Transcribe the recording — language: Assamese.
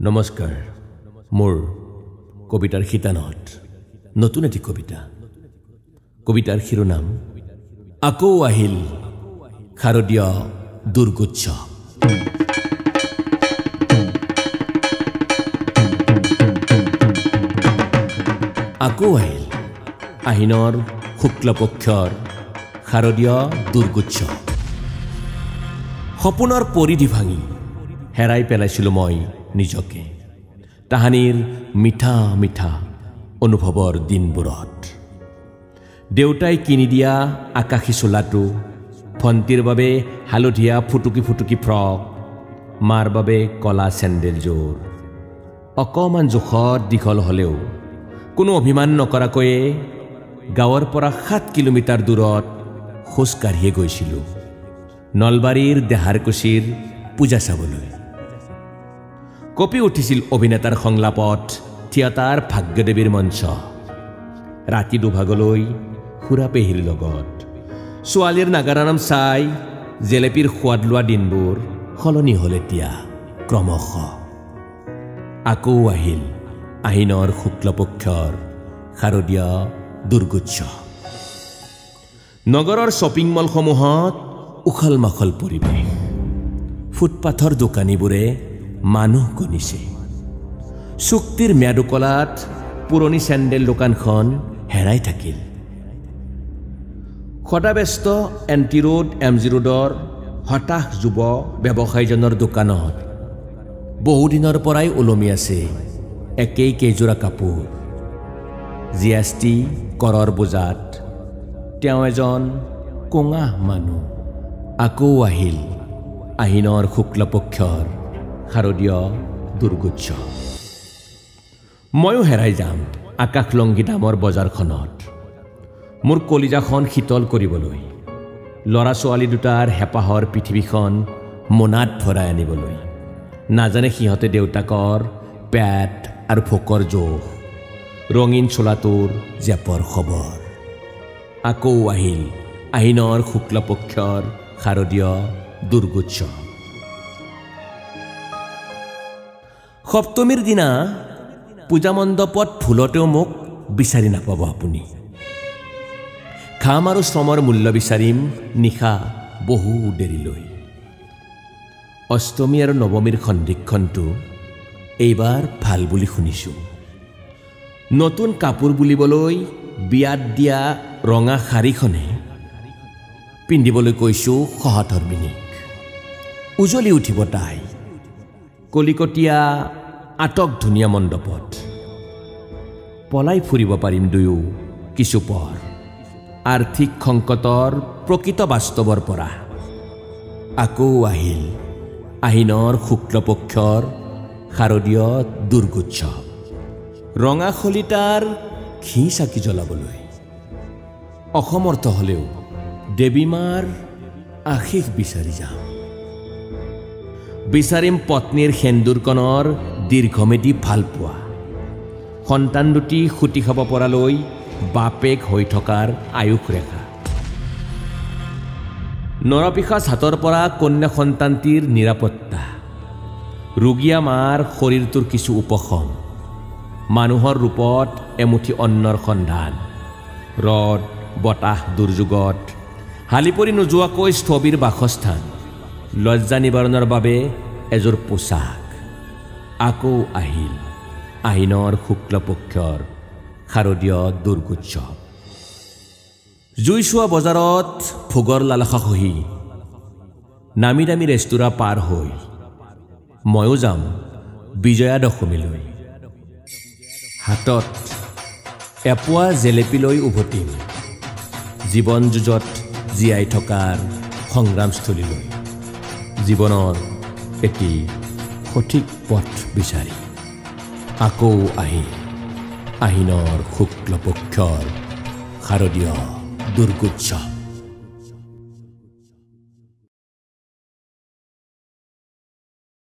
নমস্কাৰ মোৰ কবিতাৰ শিতানত নতুন এটি কবিতাৰ শিৰোনাম আকৌ আহিল শাৰদীয় দুৰ্গোৎসৱ। আকৌ আহিল আহিনৰ শুক্লপক্ষৰ শাৰদীয় দুৰ্গোৎসৱ। সপোনৰ পৰিধি ভাঙি হেৰাই পেলাইছিলোঁ মই নিজকে তাহানিৰ মিঠা মিঠা অনুভৱৰ দিনবোৰত। দেউতাই কিনি দিয়া আকাশী চোলাটো, ভণ্টিৰ বাবে হালধীয়া ফুটুকি ফুটুকি ফ্ৰক, মাৰ বাবে কলা চেণ্ডেলযোৰ অকণমান জোখত দীঘল হ'লেও কোনো অভিমান নকৰাকৈয়ে গাঁৱৰ পৰা 7 কিলোমিটাৰ দূৰত খোজ কাঢ়িয়ে গৈছিলোঁ নলবাৰীৰ দেহাৰকুছিৰ পূজা চাবলৈ। কঁপি উঠিছিল অভিনেতাৰ সংলাপত থিয়েটাৰ ভাগ্যদেৱীৰ মঞ্চ। ৰাতি দুভাগলৈ খুৰা পেহীৰ লগত ছোৱালীৰ নাগাৰা নাম চাই জেলেপীৰ সোৱাদ লোৱা দিনবোৰ সলনি হ'ল এতিয়া ক্ৰমশ। আকৌ আহিল আহিনৰ শুক্লপক্ষৰ শাৰদীয় দুৰ্গোৎসৱ। নগৰৰ শ্বপিং মলসমূহত উখল মাখল পৰিৱেশ। ফুটপাথৰ দোকানীবোৰে মানুহ গণিছে। চুক্তিৰ ম্যাদকলাত পুৰণি চেণ্ডেল দোকানখন হেৰাই থাকিল। সদাব্যস্ত এনটি ৰোড MG ৰোডৰ হতাশ যুৱ ব্যৱসায়ীজনৰ দোকানত বহুদিনৰ পৰাই ওলমি আছে একেই কেইযোৰা কাপোৰ। GST কৰৰ বোজাত তেওঁ এজন কোঙা মানুহ। আকৌ আহিল আহিনৰ শুক্লপক্ষৰ শাৰদীয় দুৰ্গোৎসৱ। ময়ো হেৰাই যাম আকাশলংঘী দামৰ বজাৰখনত মোৰ কলিজাখন শীতল কৰিবলৈ, ল'ৰা ছোৱালী দুটাৰ হেঁপাহৰ পৃথিৱীখন মোনাত ভৰাই আনিবলৈ। নাজানে সিহঁতে দেউতাকৰ পেট আৰু ভোকৰ জোখ, ৰঙীন চোলাটোৰ জেপৰ খবৰ। আকৌ আহিল আহিনৰ শুক্লপক্ষৰ শাৰদীয় দুৰ্গোৎসৱ। সপ্তমীৰ দিনা পূজা মণ্ডপত ভুলতেও মোক বিচাৰি নাপাব আপুনি। ঘাম আৰু শ্ৰমৰ মূল্য বিচাৰিম নিশা বহু দেৰিলৈ। অষ্টমী আৰু নৱমীৰ সন্ধিক্ষণটো এইবাৰ ভাল বুলি শুনিছোঁ। নতুন কাপোৰ বুলিবলৈ বিয়াত দিয়া ৰঙা শাৰীখনে পিন্ধিবলৈ কৈছোঁ সহধৰ্মিনীক। উজলি উঠিব তাই কলিকটীয়া আটক ধুনীয়া মণ্ডপত। পলাই ফুৰিব পাৰিম দুয়ো কিছু পৰ আৰ্থিক সংকটৰ প্ৰকৃত বাস্তৱৰ পৰা। আকৌ আহিল আহিনৰ শুক্লপক্ষৰ শাৰদীয় দুৰ্গোৎসৱ। ৰঙা শলিতাৰ ঘি চাকি জ্বলাবলৈ অসমৰ্থ হ'লেও দেৱীমাৰ আশীষ বিচাৰি যাম। বিচাৰিম পত্নীৰ সেন্দুৰকণৰ দীৰ্ঘমেদী ভাল পোৱা, সন্তান দুটি খুটি খাব পৰালৈ বাপেক হৈ থকাৰ আয়ুস ৰেখা, নৰপিশাচ হাতৰ পৰা কন্যা সন্তানটিৰ নিৰাপত্তা, ৰোগীয়া মাৰ শৰীৰটোৰ কিছু উপশম, মানুহৰ ৰূপত এমুঠি অন্নৰ সন্ধান, ৰদ বতাহ দুৰ্যোগত হালি পৰি নোযোৱাকৈ স্থবিৰ বাসস্থান, লজ্জা নিবাৰণৰ বাবে এযোৰ পোছাক। আকৌ আহিল আহিনৰ শুক্লপক্ষৰ শাৰদীয় দুৰ্গোৎসৱ। জুই চোৱা বজাৰত ভোগৰ লালসা সহি নামী দামী ৰেস্তোৰাঁ পাৰ হৈ ময়ো যাম বিজয়া দশমীলৈ। হাতত এপোৱা জেলেপী লৈ উভতিম জীৱন যুঁজত জীয়াই থকাৰ সংগ্ৰামস্থলীলৈ। জীৱনৰ এটি সঠিক পথ বিচাৰি আকৌ আহিল আহিনৰ শুক্লপক্ষৰ শাৰদীয় দুৰ্গোৎসৱ।